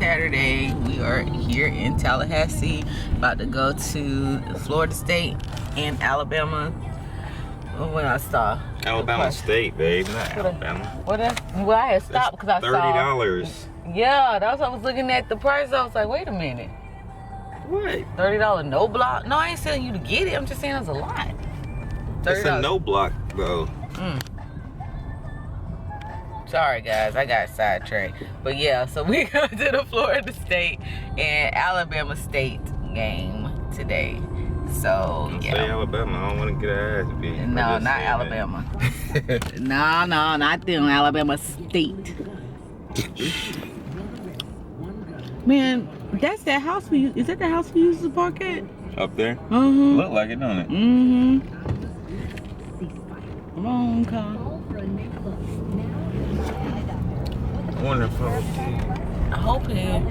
Saturday. We are here in Tallahassee, about to go to Florida State and Alabama. When I saw Alabama State, babe, not Alabama. Well, I had stopped because I saw $30. Yeah, that's what I was looking at the price. I was like, wait a minute. What? $30 no block? No, I ain't telling you to get it. I'm just saying it's a lot. It's a no block though. Sorry guys, I got sidetracked. But yeah, so we go to the Florida State and Alabama State game today. So yeah. Say Alabama. I don't want to get our ass beat. No, not Alabama. No, not them. Alabama State. Man, that's that house we use. Is that the house we used to park at? Up there? Mm-hmm. Look like it, don't it? Mm-hmm. Wrong car. I wonder if I hope it.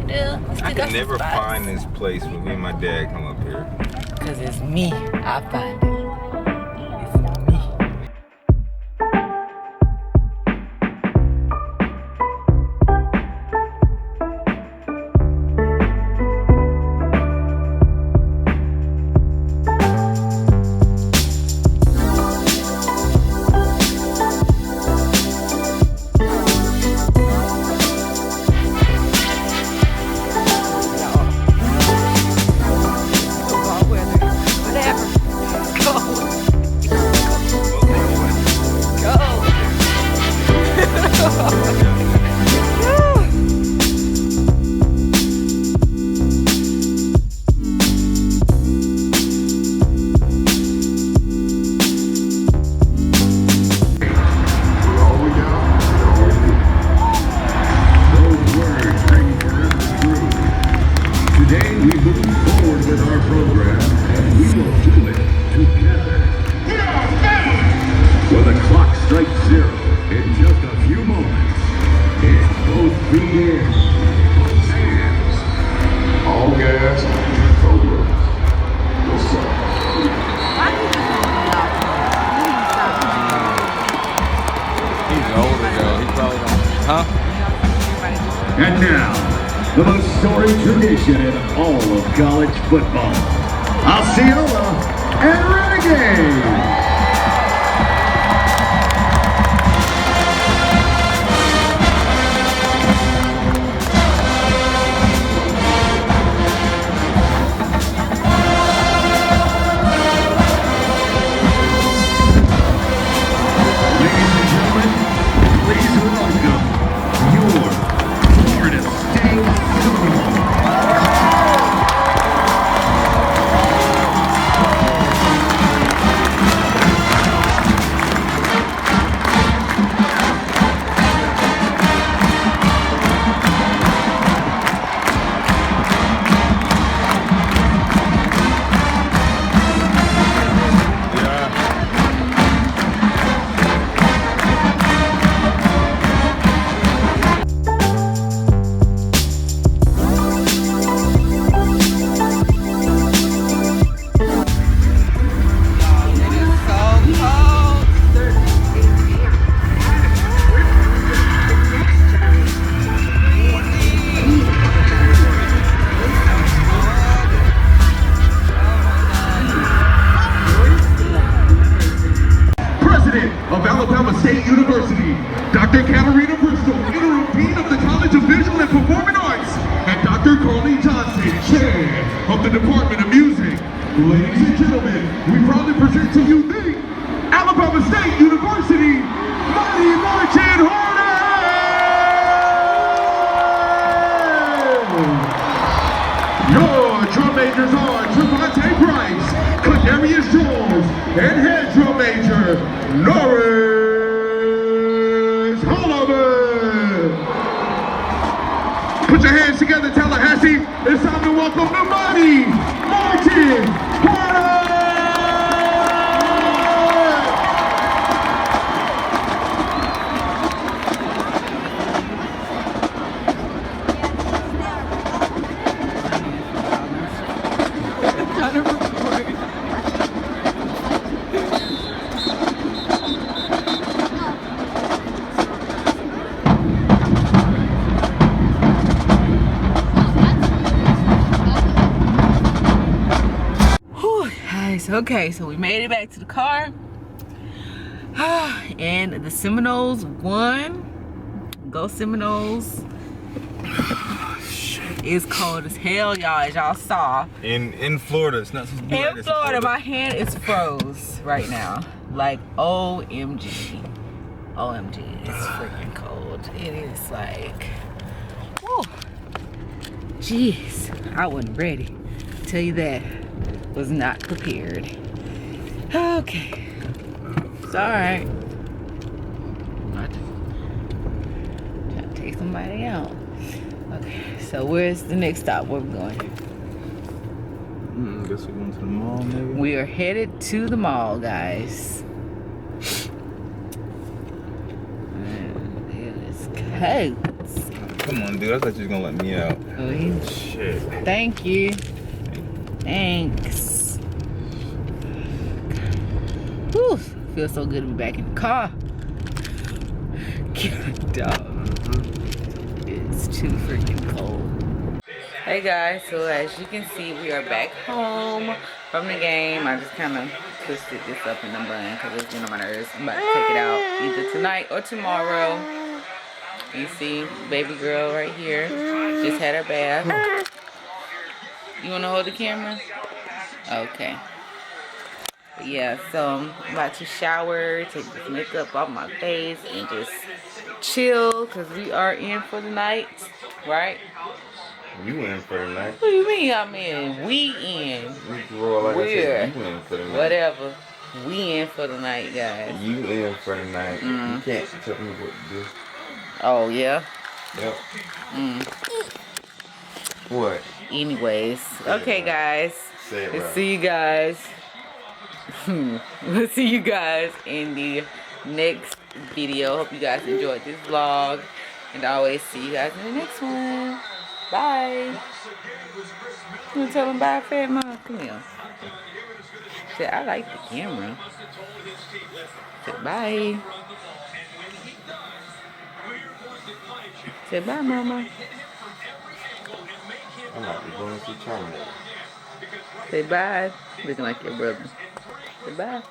Yeah. I can never find this place when me and my dad come up here. Cause it's me. I find it. It's me. And now, the most storied tradition in all of college football, Osceola and Renegade. Of Alabama State University, Dr. Katarina Bristol, Interim Dean of the College of Visual and Performing Arts, and Dr. Carly Johnson, Chair of the Department of Music. Ladies and gentlemen, we proudly present to you the Alabama State University Mighty Marching Hornets! Your drum majors are Trevante Price, Kadarius Jones, and head drum major, Norris Holloman. Put your hands together, Tallahassee. It's time to welcome the mighty Marching Hornets. guys. Okay, so we made it back to the car. And the Seminoles won. Go Seminoles. It's cold as hell, y'all, as y'all saw. In Florida, it's not supposed to be like In this Florida, my hand is froze right now. Like, OMG. OMG, it's freaking cold. It is like, whew. Jeez, I wasn't ready. Tell you that. Was not prepared. Okay. It's alright. Trying to take somebody out. Okay, so where's the next stop? Where we going? Guess we're going to the mall, maybe? We are headed to the mall, guys. And it is cold. Come on, dude. I thought you was going to let me out. Oh, Shit. thank you. Thanks. Whew, feels so good to be back in the car. God, dog. It's too freaking cold. Hey guys, so as you can see, we are back home from the game. I just kind of twisted this up in the bun because it's getting on my nerves. I'm about to take it out either tonight or tomorrow. You see, baby girl right here just had her bath. You want to hold the camera? Okay. But yeah, so I'm about to shower, take this makeup off my face, and just chill because we are in for the night, right? You in for the night. What do you mean I'm in? We in. We're. You in for the night. Whatever. We in for the night, guys. You in for the night. You can't tell me what to do. Oh, yeah? Yep. What? Anyways. Okay, guys. Say it Let's right. see you guys. We'll see you guys in the next video. Hope you guys enjoyed this vlog. And I always see you guys in the next one. Bye. You want to tell them bye, Fat Mom? Come here. Say, I like the camera. Say bye. Say bye, Mama. I'm not going to see Terminator. Say bye. Looking like your brother. Say bye.